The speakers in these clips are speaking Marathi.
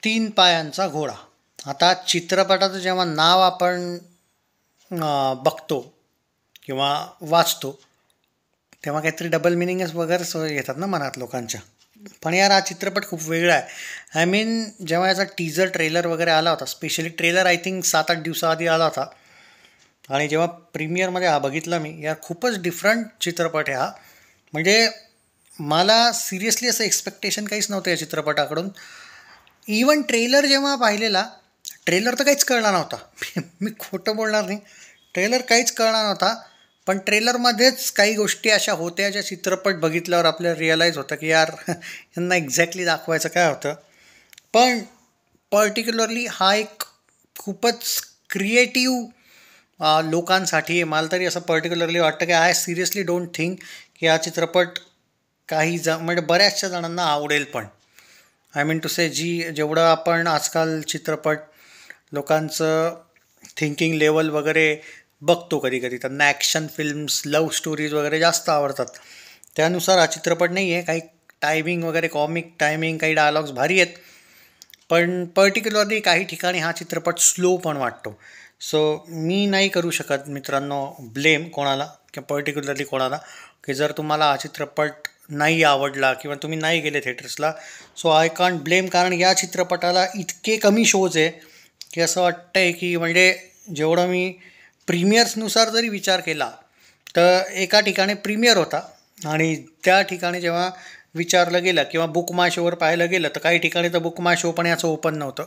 तीन पायांचा घोडा. आता चित्रपटाचं जेव्हा नाव आपण बघतो किंवा वाचतो तेव्हा काहीतरी डबल मिनिंगच वगैरे येतात ना मनात लोकांच्या. पण यार हा चित्रपट खूप वेगळा आहे. आय मीन जेव्हा याचा टीजर ट्रेलर वगैरे आला होता, स्पेशली ट्रेलर आय थिंक 7-8 दिवसाआधी आला होता, आणि जेव्हा प्रीमियरमध्ये हा बघितला मी, यार खूपच डिफरंट चित्रपट आहे हा. म्हणजे मला सिरियसली असं एक्सपेक्टेशन काहीच नव्हतं या चित्रपटाकडून. इवन ट्रेलर जेव्हा पाहिलेला, ट्रेलर तर काहीच कळला नव्हता. मी खोटं बोलणार नाही, ट्रेलर काहीच कळणार नव्हता. पण ट्रेलरमध्येच काही गोष्टी अशा होत्या ज्या चित्रपट बघितल्यावर आपल्याला रिअलाईज होतं की यार यांना एक्झॅक्टली दाखवायचं काय होतं. पण पर्टिक्युलरली हा एक खूपच क्रिएटिव्ह लोकांसाठी आहे. मला तरी असं पर्टिक्युलरली वाटतं की आय सिरियसली डोंट थिंक की हा चित्रपट म्हणजे बऱ्याचशा जणांना आवडेल. पण आय मीन टू से जेवढं आपण आजकाल चित्रपट लोकांचं थिंकिंग लेवल वगैरे बघतो, कधी कधी त्यांना ॲक्शन फिल्म्स, लव्ह स्टोरीज वगैरे जास्त आवडतात. त्यानुसार हा चित्रपट नाही आहे. काही टायमिंग वगैरे, कॉमिक टायमिंग, काही डायलॉग्स भारी आहेत. पण पर्टिक्युलरली काही ठिकाणी हा चित्रपट स्लो पण वाटतो. सो मी नाही करू शकत मित्रांनो ब्लेम कोणाला किंवा पर्टिक्युलरली कोणाला, की जर तुम्हाला हा चित्रपट नाही आवडला किंवा तुम्ही नाही गेले थिएटर्सला, सो आय कांट ब्लेम. कारण या चित्रपटाला इतके कमी शोज आहे की असं वाटतं आहे की म्हणजे जेवढं मी प्रीमियर्सनुसार जरी विचार केला तर एका ठिकाणी प्रीमियर होता आणि त्या ठिकाणी जेव्हा विचारलं गेलं किंवा बुक माय शोवर पाहायला गेलं तर काही ठिकाणी तर बुक माय शो पण याचं ओपन नव्हतं.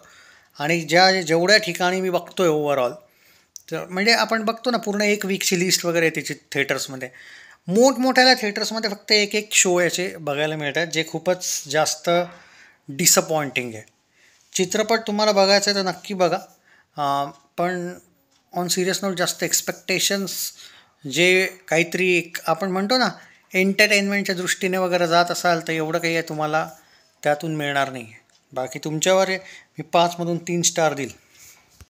आणि जेवढ्या ठिकाणी मी बघतो आहे ओव्हरऑल, तर म्हणजे आपण बघतो ना पूर्ण एक वीकची लिस्ट वगैरे त्याची थिएटर्समध्ये, मोठमोठ्या थिएटर्समध्ये फक्त एक एक शो याचे बघायला मिळतात, जे खूपच जास्त डिसअपॉइंटिंग आहे. चित्रपट तुम्हाला बघायचं आहे तर नक्की बघा. पण ऑन सिरियस नोट जास्त एक्सपेक्टेशन्स जे काहीतरी एक आपण म्हणतो ना एंटरटेनमेंटच्या दृष्टीने वगैरे जात असाल तर एवढं काही आहे तुम्हाला त्यातून मिळणार नाही आहे. बाकी तुमच्यावर आहे. मी 5 मधून 3 स्टार देईल.